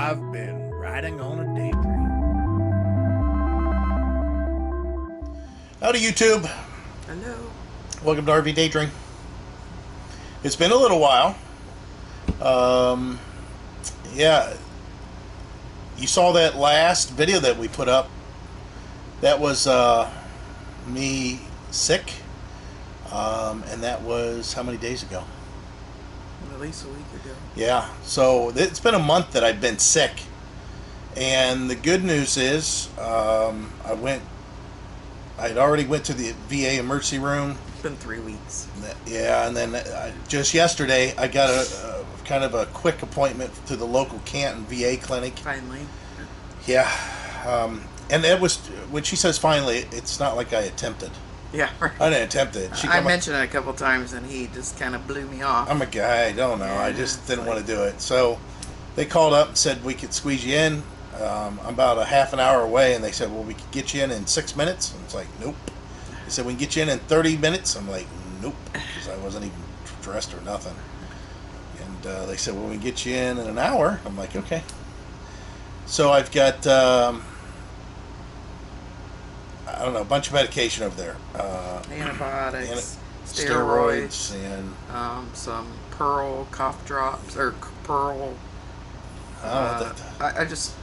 I've been riding on a daydream. Howdy YouTube. Hello. Welcome to RV Daydream. It's been a little while. Yeah, you saw that last video that we put up. That was me sick, and that was how many days ago? At least a week ago. Yeah, so it's been a month that I've been sick, and the good news is I'd already went to the VA emergency room. It's been 3 weeks. Yeah, and then just yesterday I got a kind of a quick appointment to the local Canton VA clinic. Finally. Yeah, and it was, when she says finally, it's not like I attempted. Yeah, right. I didn't attempt it. I mentioned it a couple times and he just kind of blew me off. I'm a guy, I don't know. Yeah, I just didn't want to do it. So they called up and said we could squeeze you in. I'm about a half an hour away, and they said, well, we could get you in 6 minutes. And it's like, nope. They said, we can get you in 30 minutes. I'm like, nope, because I wasn't even dressed or nothing. And they said, well, we can get you in an hour. I'm like, okay. So I've got, I don't know, a bunch of medication over there. Antibiotics, steroids, and some Pearl cough drops, or Pearl. I just,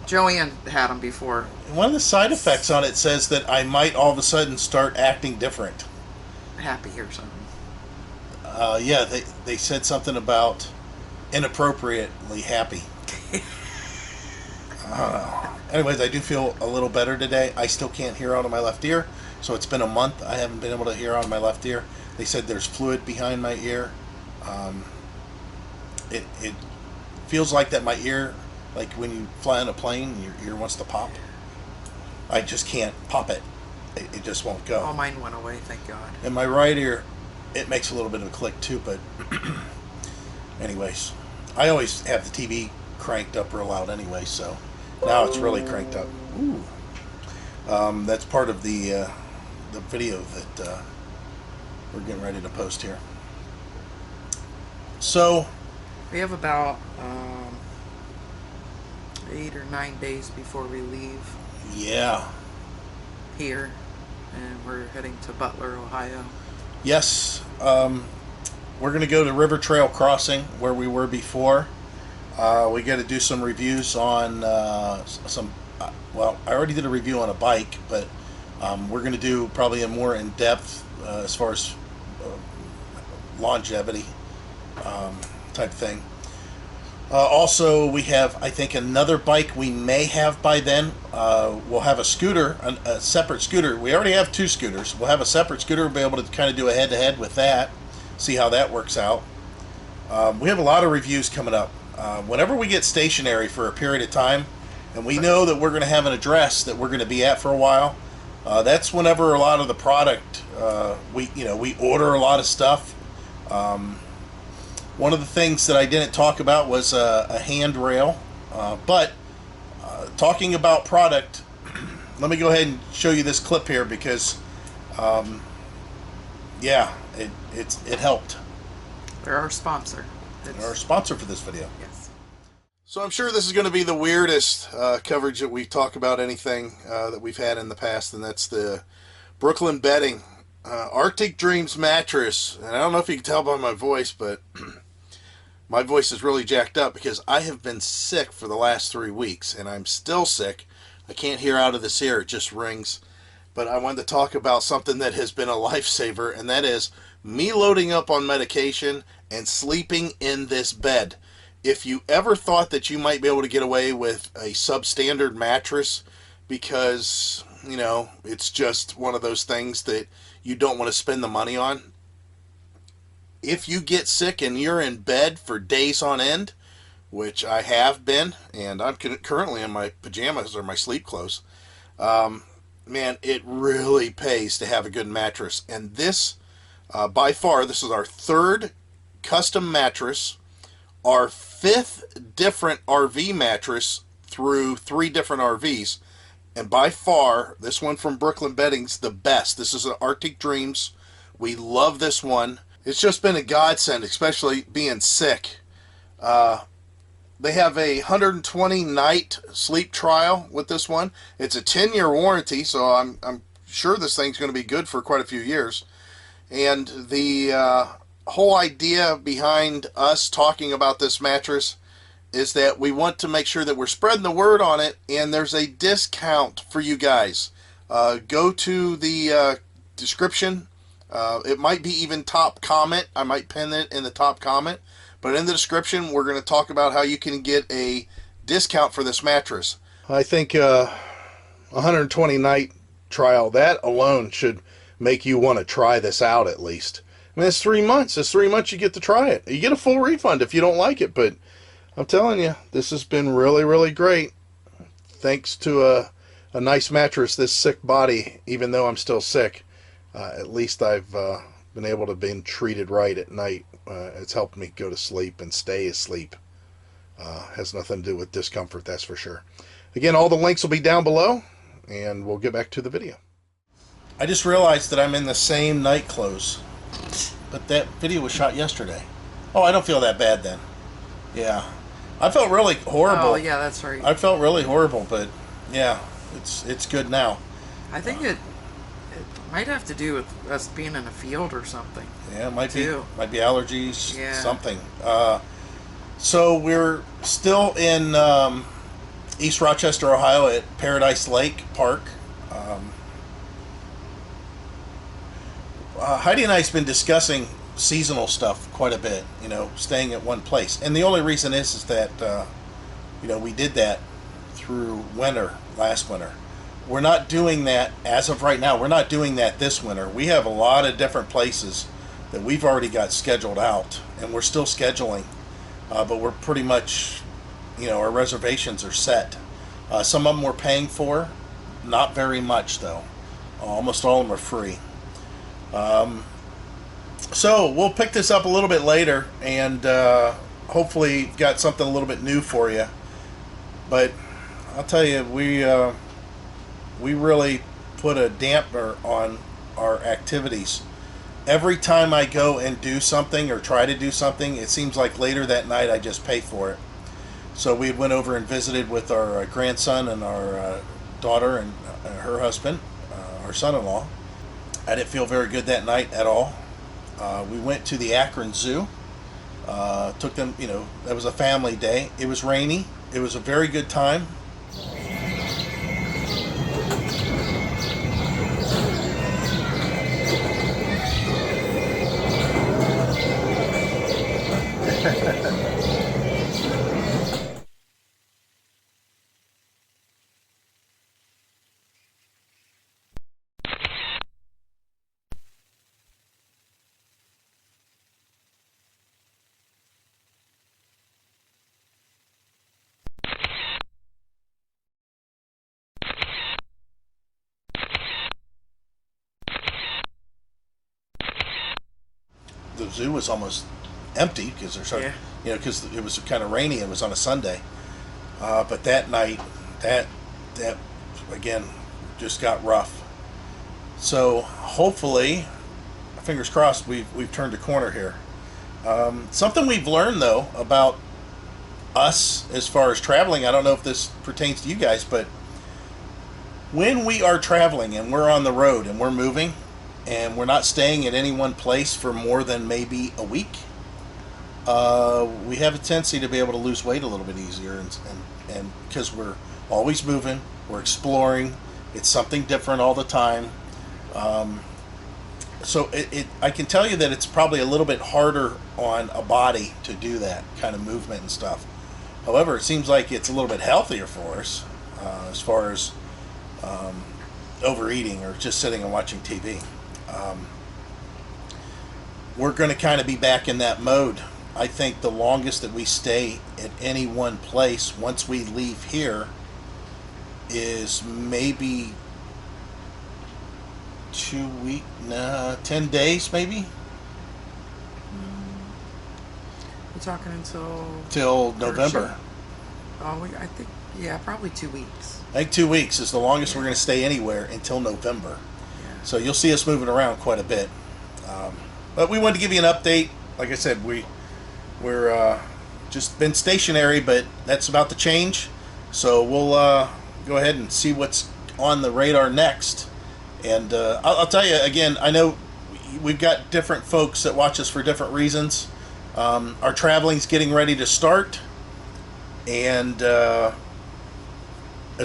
Joanne had them before. one of the side effects on it says that I might all of a sudden start acting different. Happy or something. Yeah, they said something about inappropriately happy. I don't know. Anyways, I do feel a little better today. I still can't hear out of my left ear, so it's been a month. I haven't been able to hear out of my left ear. They said there's fluid behind my ear. It feels like that my ear, like when you fly on a plane, your ear wants to pop. I just can't pop it. It just won't go. Oh, mine went away, thank God. And my right ear, it makes a little bit of a click too, but anyways, I always have the TV cranked up real loud anyway, so now it's really cranked up. Ooh. That's part of the video that we're getting ready to post here. So We have about 8 or 9 days before we leave yeah, here, and we're heading to Butler, Ohio. yes, we're going to go to River Trail Crossing where we were before. We got to do some reviews on well, I already did a review on a bike, but we're going to do probably a more in-depth as far as longevity type thing. Also, we have, I think, another bike we may have by then. We'll have a scooter, a separate scooter. We already have 2 scooters. We'll have a separate scooter. We'll be able to kind of do a head-to-head with that, see how that works out. We have a lot of reviews coming up. Whenever we get stationary for a period of time, and we know that we're going to have an address that we're going to be at for a while, that's whenever a lot of the product, we order a lot of stuff. One of the things that I didn't talk about was a handrail, but talking about product, let me go ahead and show you this clip here because, yeah, it helped. They're our sponsor. They're our sponsor for this video. Yes. So I'm sure this is going to be the weirdest coverage that we talk about anything that we've had in the past, and that's the Brooklyn Bedding Arctic Dreams mattress. And I don't know if you can tell by my voice, but my voice is really jacked up because I have been sick for the last 3 weeks, and I'm still sick. I can't hear out of this ear, it just rings. But I wanted to talk about something that has been a lifesaver, and that is me loading up on medication and sleeping in this bed. If you ever thought that you might be able to get away with a substandard mattress because, it's just one of those things that you don't want to spend the money on, if you get sick and you're in bed for days on end, which I have been, and I'm currently in my pajamas or my sleep clothes, man, it really pays to have a good mattress. And this, by far, this is our 3rd custom mattress, our 5th different RV mattress through 3 different RVs, and by far, this one from Brooklyn Bedding's the best. This is an Arctic Dreams. We love this one. It's just been a godsend, especially being sick. They have a 120 night sleep trial with this one. It's a 10-year warranty, so I'm sure this thing's going to be good for quite a few years. And the whole idea behind us talking about this mattress is that we want to make sure that we're spreading the word on it, and there's a discount for you guys. Go to the description. It might be even top comment. I might pin it in the top comment. But in the description, we're going to talk about how you can get a discount for this mattress. I think 120 night trial, that alone should make you want to try this out at least. I mean, it's 3 months. It's 3 months you get to try it. You get a full refund if you don't like it, but I'm telling you, this has been really, really great. Thanks to a nice mattress, this sick body, even though I'm still sick, at least I've been able to be treated right at night. It's helped me go to sleep and stay asleep. Has nothing to do with discomfort, that's for sure. Again, all the links will be down below, and we'll get back to the video. I just realized that I'm in the same night clothes, but that video was shot yesterday. Oh, I don't feel that bad then. Yeah. I felt really horrible. Oh, yeah, that's right. I felt really horrible, but yeah, it's good now. I think it might have to do with us being in a field or something. Yeah, it might too. Might be allergies, yeah. Something. So we're still in East Rochester, Ohio at Paradise Lake Park. Heidi and I have been discussing seasonal stuff quite a bit, you know, staying at one place. And the only reason is that, you know, we did that through winter, last winter. We're not doing that as of right now. We're not doing that this winter. We have a lot of different places that we've already got scheduled out, and we're still scheduling. But we're pretty much, you know, our reservations are set. Some of them we're paying for, not very much though. Almost all of them are free. So we'll pick this up a little bit later, and hopefully got something a little bit new for you. But I'll tell you, we really put a damper on our activities. Every time I go and do something or try to do something, it seems like later that night I just pay for it. So we went over and visited with our grandson and our daughter and her husband, our son-in-law. I didn't feel very good that night at all. We went to the Akron Zoo. Took them, you know, that was a family day. It was rainy. It was a very good time. The zoo was almost empty because there's, you know, because it was kind of rainy. It was on a Sunday, but that night, that again, just got rough. So hopefully, fingers crossed, we've turned a corner here. Something we've learned though about us as far as traveling, I don't know if this pertains to you guys, but when we are traveling and we're on the road and we're moving, and we're not staying at any one place for more than maybe a week, we have a tendency to be able to lose weight a little bit easier, and because we're always moving, we're exploring, it's something different all the time. So I can tell you that it's probably a little bit harder on a body to do that kind of movement and stuff. However, it seems like it's a little bit healthier for us as far as overeating or just sitting and watching TV. We're going to kind of be back in that mode. I think the longest that we stay at any one place once we leave here is maybe 10 days maybe. We're talking till November. Oh, I think, yeah, probably 2 weeks. I think 2 weeks is the longest we're going to stay anywhere until November. So you'll see us moving around quite a bit. But we wanted to give you an update. Like I said, we're just been stationary, but that's about to change. So we'll go ahead and see what's on the radar next. And I'll tell you again, I know we've got different folks that watch us for different reasons. Our traveling's getting ready to start, and as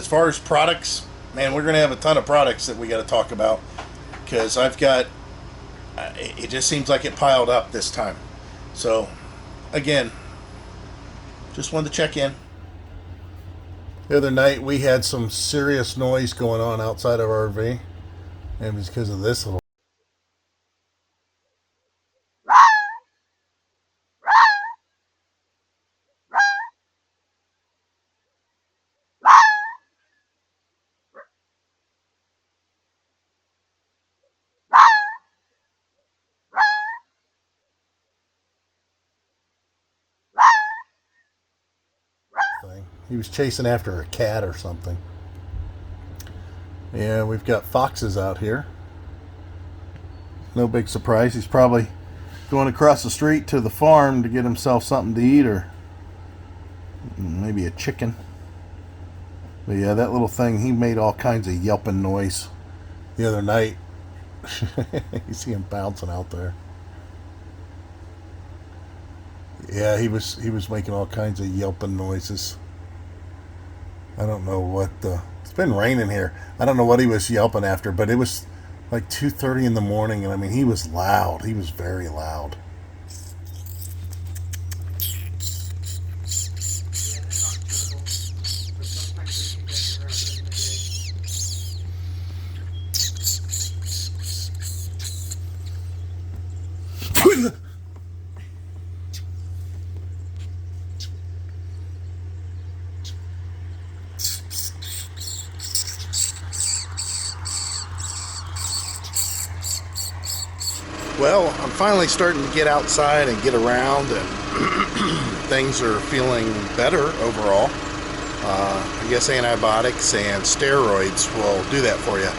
far as products, man, we're going to have a ton of products that we got to talk about, because I've got, it just seems like it piled up this time. So again, just wanted to check in. The other night we had some serious noise going on outside of our RV, and it was because of this little thing. He was chasing after a cat or something. Yeah, we've got foxes out here. No big surprise. He's probably going across the street to the farm to get himself something to eat, or maybe a chicken. But yeah, that little thing, he made all kinds of yelping noise the other night. You see him bouncing out there. Yeah, he was making all kinds of yelping noises. I don't know what it's been raining here. I don't know what he was yelping after, but it was like 2:30 in the morning, and I mean, he was loud. He was very loud. Well, I'm finally starting to get outside and get around, and things are feeling better overall. I guess antibiotics and steroids will do that for you.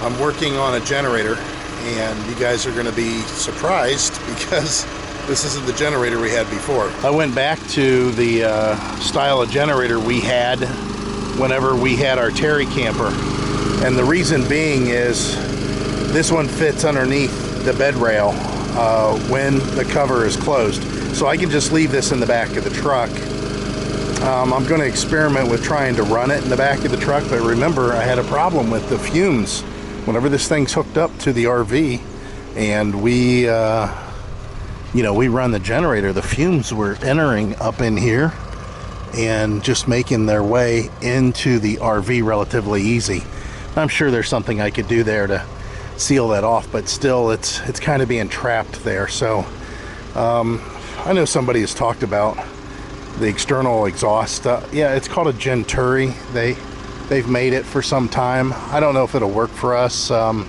I'm working on a generator, and you guys are going to be surprised because this isn't the generator we had before. I went back to the style of generator we had whenever we had our Terry camper, and the reason being is this one fits underneath the bed rail when the cover is closed, so I can just leave this in the back of the truck. I'm going to experiment with trying to run it in the back of the truck, but remember, I had a problem with the fumes whenever this thing's hooked up to the RV, and we we run the generator. The fumes were entering up in here and just making their way into the RV relatively easy. I'm sure there's something I could do there to seal that off, but still it's kind of being trapped there. So I know somebody has talked about the external exhaust. Yeah, it's called a Genturi. They've made it for some time. I don't know if it'll work for us. Like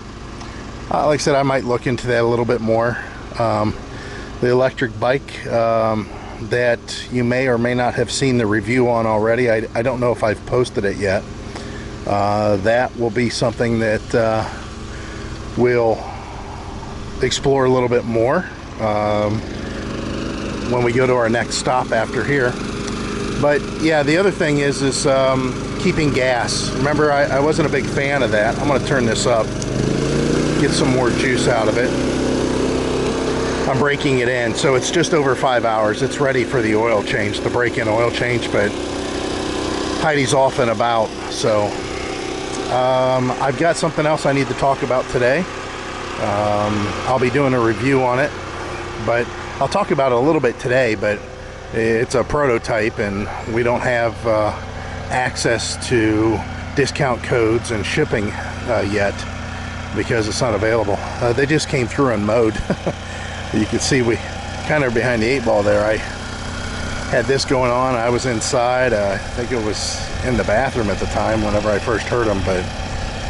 I said, I might look into that a little bit more. The electric bike that you may or may not have seen the review on already, I don't know if I've posted it yet. That will be something that we'll explore a little bit more when we go to our next stop after here. But yeah, the other thing is keeping gas. Remember, I wasn't a big fan of that. I'm going to turn this up, get some more juice out of it. I'm breaking it in, so it's just over 5 hours. It's ready for the oil change, the break-in oil change, but Heidi's off and about, so I've got something else I need to talk about today. I'll be doing a review on it, but I'll talk about it a little bit today, but it's a prototype and we don't have access to discount codes and shipping yet because it's not available. They just came through in mode. You can see we kind of behind the 8 ball there. I had this going on. I was inside. I think it was in the bathroom at the time whenever I first heard them, but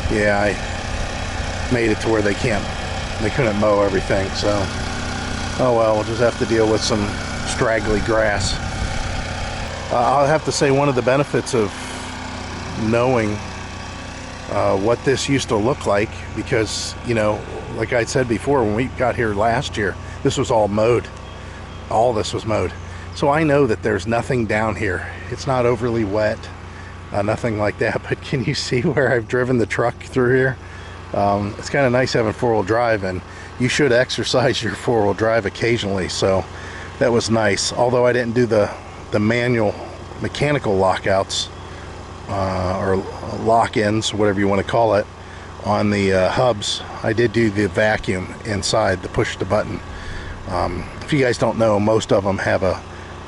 yeah, I made it to where they couldn't mow everything, so oh well, we'll just have to deal with some straggly grass. I'll have to say, one of the benefits of knowing what this used to look like, because like I said before, when we got here last year, this was all mowed. All this was mowed. So I know that there's nothing down here. It's not overly wet, nothing like that. But can you see where I've driven the truck through here? It's kind of nice having four-wheel drive, and you should exercise your four-wheel drive occasionally. So that was nice. Although I didn't do the manual mechanical lockouts or lock-ins, whatever you want to call it, on the hubs. I did do the vacuum inside, the push the button. If you guys don't know, most of them have a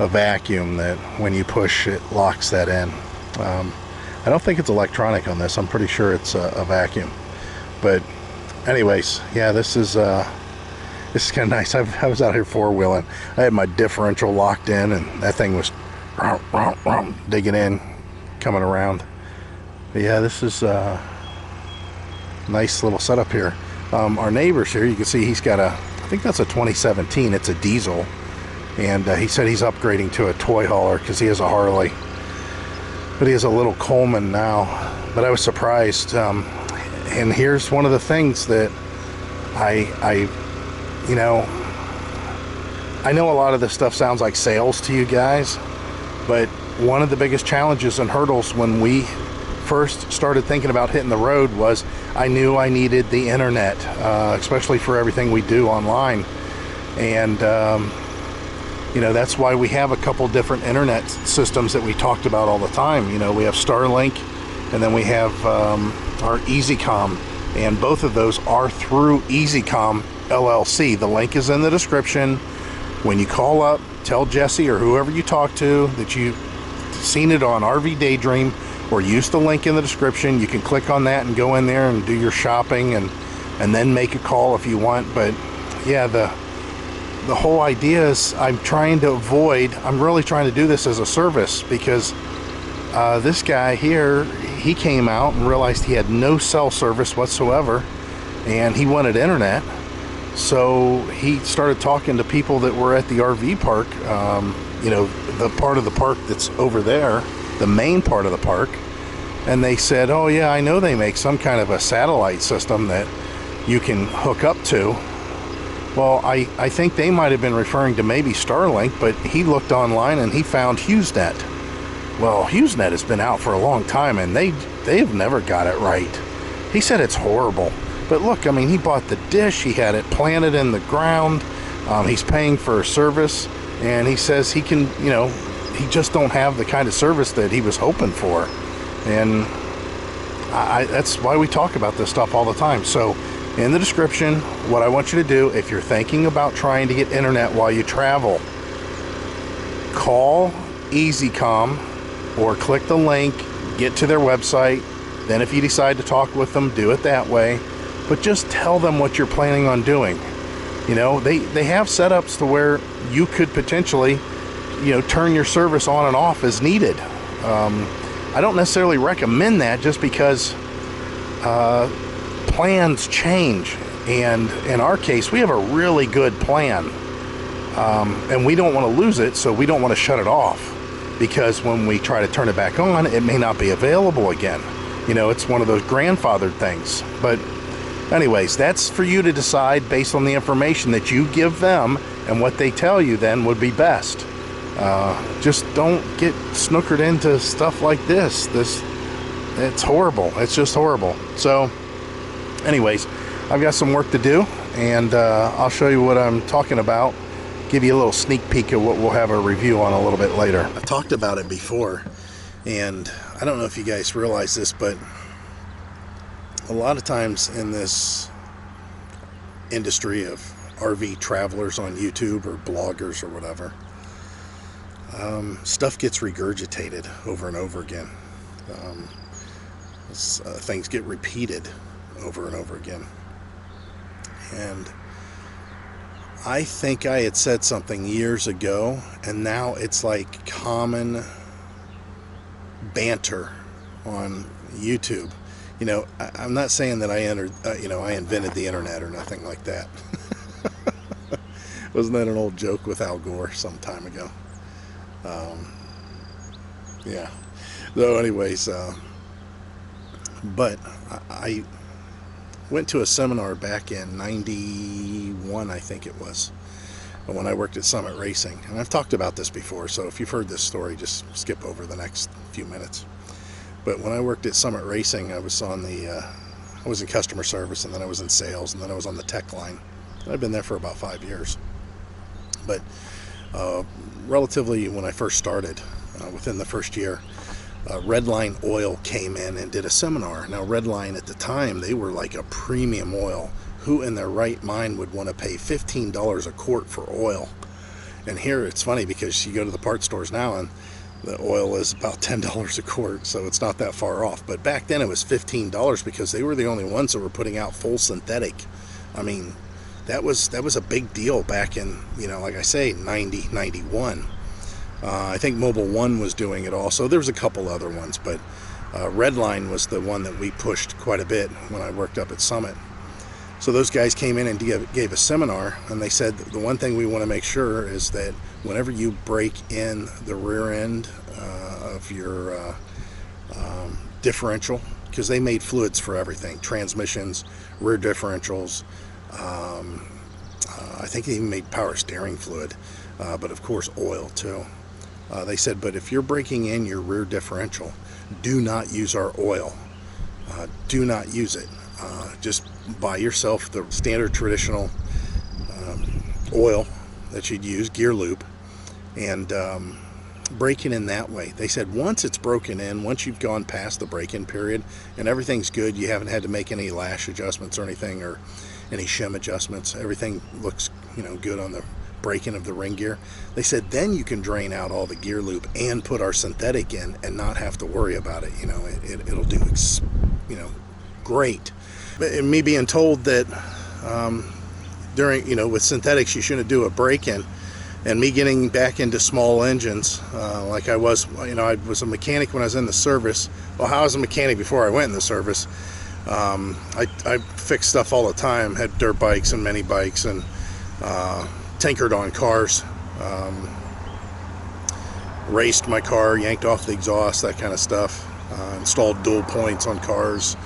vacuum that when you push it locks that in. I don't think it's electronic on this. I'm pretty sure it's a vacuum. But anyways, yeah, this is kind of nice. I was out here four-wheeling. I had my differential locked in, and that thing was digging in, coming around. But yeah, this is a nice little setup here. Our neighbors here, you can see he's got I think that's a 2017. It's a diesel, and he said he's upgrading to a toy hauler because he has a Harley, but he has a little Coleman now. But I was surprised. And here's one of the things that I know a lot of this stuff sounds like sales to you guys, but one of the biggest challenges and hurdles when we first started thinking about hitting the road was I knew I needed the internet, especially for everything we do online. And that's why we have a couple different internet systems that we talked about all the time. We have Starlink, and then we have our EasyCom, and both of those are through EasyCom LLC. The link is in the description. When you call up, tell Jesse or whoever you talk to that you've seen it on RVDaydream, or use the link in the description. You can click on that and go in there and do your shopping, and then make a call if you want. But yeah, the whole idea is I'm really trying to do this as a service, because this guy here, he came out and realized he had no cell service whatsoever, and he wanted internet. So he started talking to people that were at the RV park, the part of the park that's over there, the main part of the park. And they said, oh yeah, I know they make some kind of a satellite system that you can hook up to. Well, I think they might have been referring to maybe Starlink, but he looked online and he found HughesNet. Well, HughesNet has been out for a long time, and they've never got it right. He said it's horrible. But look, I mean, he bought the dish, he had it planted in the ground, he's paying for a service, and he says he can, he just don't have the kind of service that he was hoping for. And that's why we talk about this stuff all the time. So in the description, what I want you to do, if you're thinking about trying to get internet while you travel, call EasyCom or click the link, get to their website. Then if you decide to talk with them, do it that way. But just tell them what you're planning on doing. They have setups to where you could potentially, turn your service on and off as needed. I don't necessarily recommend that, just because plans change. And in our case, we have a really good plan. And we don't want to lose it, so we don't want to shut it off. Because when we try to turn it back on, it may not be available again. It's one of those grandfathered things. But anyways, that's for you to decide based on the information that you give them, and what they tell you then would be best. Just don't get snookered into stuff like this. It's horrible. It's just horrible. So anyways, I've got some work to do, and I'll show you what I'm talking about. Give you a little sneak peek of what we'll have a review on a little bit later. I talked about it before, and I don't know if you guys realize this, but a lot of times in this industry of RV travelers on YouTube or bloggers or whatever, stuff gets regurgitated over and over again. Things get repeated over and over again. And I think I had said something years ago, and now it's like common banter on YouTube. I'm not saying that I invented the internet or nothing like that. Wasn't that an old joke with Al Gore some time ago? Yeah. So anyways, but I went to a seminar back in '91, I think it was, when I worked at Summit Racing. And I've talked about this before, so if you've heard this story, just skip over the next few minutes. But when I worked at Summit Racing, I was on I was in customer service, and then I was in sales, and then I was on the tech line. And I've been there for about 5 years. But relatively, when I first started, within the first year, Redline Oil came in and did a seminar. Now, Redline at the time, they were like a premium oil. Who in their right mind would want to pay $15 a quart for oil? And here it's funny because you go to the parts stores now and the oil is about $10 a quart, so it's not that far off. But back then it was $15 because they were the only ones that were putting out full synthetic. I mean, that was a big deal back in, like I say, 90, 91. I think Mobil 1 was doing it also. There was a couple other ones, but Redline was the one that we pushed quite a bit when I worked up at Summit. So those guys came in and gave a seminar, and they said the one thing we want to make sure is that whenever you break in the rear end of your differential, because they made fluids for everything, transmissions, rear differentials, I think they even made power steering fluid, but of course oil too. They said, but if you're breaking in your rear differential, do not use our oil. Do not use it. Just buy yourself the standard traditional oil that you'd use, gear lube, and break it in that way. They said once it's broken in, once you've gone past the break-in period and everything's good, you haven't had to make any lash adjustments or anything, or any shim adjustments, everything looks good on the break-in of the ring gear. They said then you can drain out all the gear lube and put our synthetic in and not have to worry about it. It'll do great. And me being told that during with synthetics you shouldn't do a break-in, and me getting back into small engines like I was, I was a mechanic when I was in the service. Well, I was a mechanic before I went in the service. I fixed stuff all the time, had dirt bikes and mini bikes, and tinkered on cars, raced my car, yanked off the exhaust, that kind of stuff, installed dual points on cars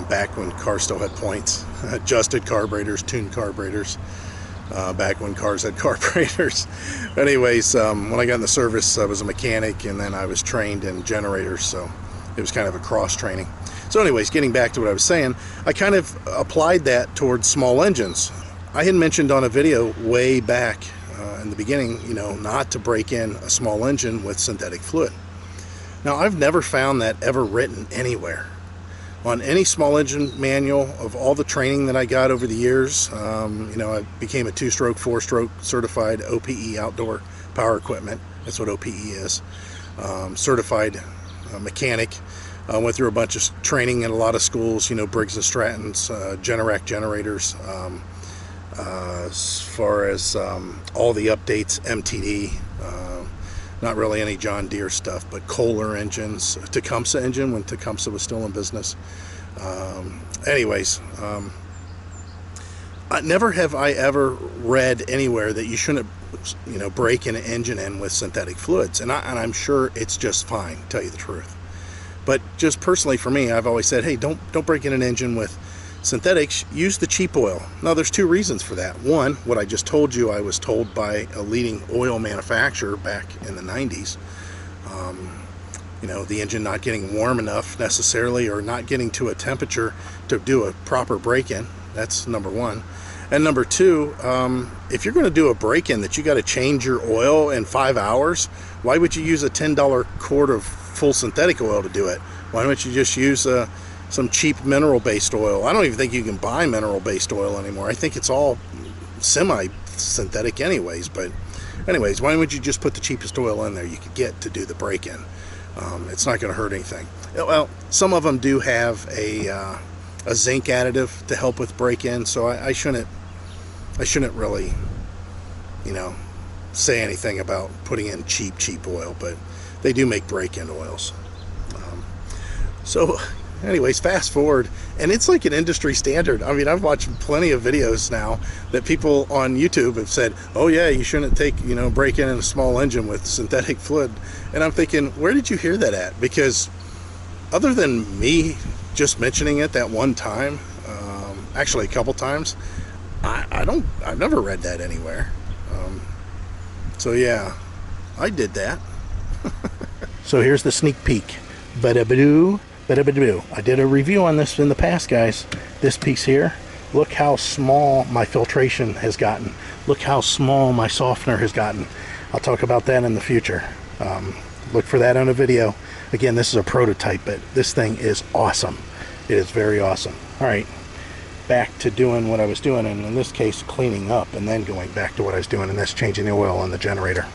back when cars still had points, adjusted carburetors, tuned carburetors back when cars had carburetors. Anyways, when I got in the service, I was a mechanic, and then I was trained in generators, so it was kind of a cross training. So anyways, getting back to what I was saying, I kind of applied that towards small engines. I had mentioned on a video way back in the beginning, not to break in a small engine with synthetic fluid. Now, I've never found that ever written anywhere. On any small engine manual of all the training that I got over the years, I became a 2-stroke, 4-stroke certified OPE outdoor power equipment. That's what OPE is. Certified mechanic. I went through a bunch of training in a lot of schools, Briggs & Stratton's, Generac generators, as far as all the updates, MTD, not really any John Deere stuff, but Kohler engines, Tecumseh engine when Tecumseh was still in business. Never have I ever read anywhere that you shouldn't, break an engine in with synthetic fluids, and I'm sure it's just fine, to tell you the truth. But just personally for me, I've always said, hey, don't break in an engine with synthetics, use the cheap oil. Now, there's two reasons for that. One, what I just told you, I was told by a leading oil manufacturer back in the 90s. The engine not getting warm enough necessarily, or not getting to a temperature to do a proper break-in. That's number one. And number two, if you're going to do a break-in that you got to change your oil in 5 hours, why would you use a $10 quart of full synthetic oil to do it? Why don't you just use some cheap mineral-based oil? I don't even think you can buy mineral-based oil anymore. I think it's all semi-synthetic anyways. But anyways, why don't you just put the cheapest oil in there you could get to do the break-in? It's not going to hurt anything. Well, some of them do have a zinc additive to help with break-in, so I shouldn't really, say anything about putting in cheap oil, but they do make break-in oils. So anyways, fast forward, and it's like an industry standard. I mean, I've watched plenty of videos now that people on YouTube have said, oh yeah, you shouldn't break in a small engine with synthetic fluid. And I'm thinking, where did you hear that at? Because other than me just mentioning it that one time, actually a couple times, I've never read that anywhere. So yeah, I did that. So here's the sneak peek. Ba-da-ba-doo, ba-da-ba-doo. I did a review on this in the past, guys. This piece here, look how small my filtration has gotten. Look how small my softener has gotten. I'll talk about that in the future. Look for that on a video. Again, this is a prototype, but this thing is awesome. It is very awesome. All right, back to doing what I was doing, and in this case, cleaning up, and then going back to what I was doing, and that's changing the oil on the generator.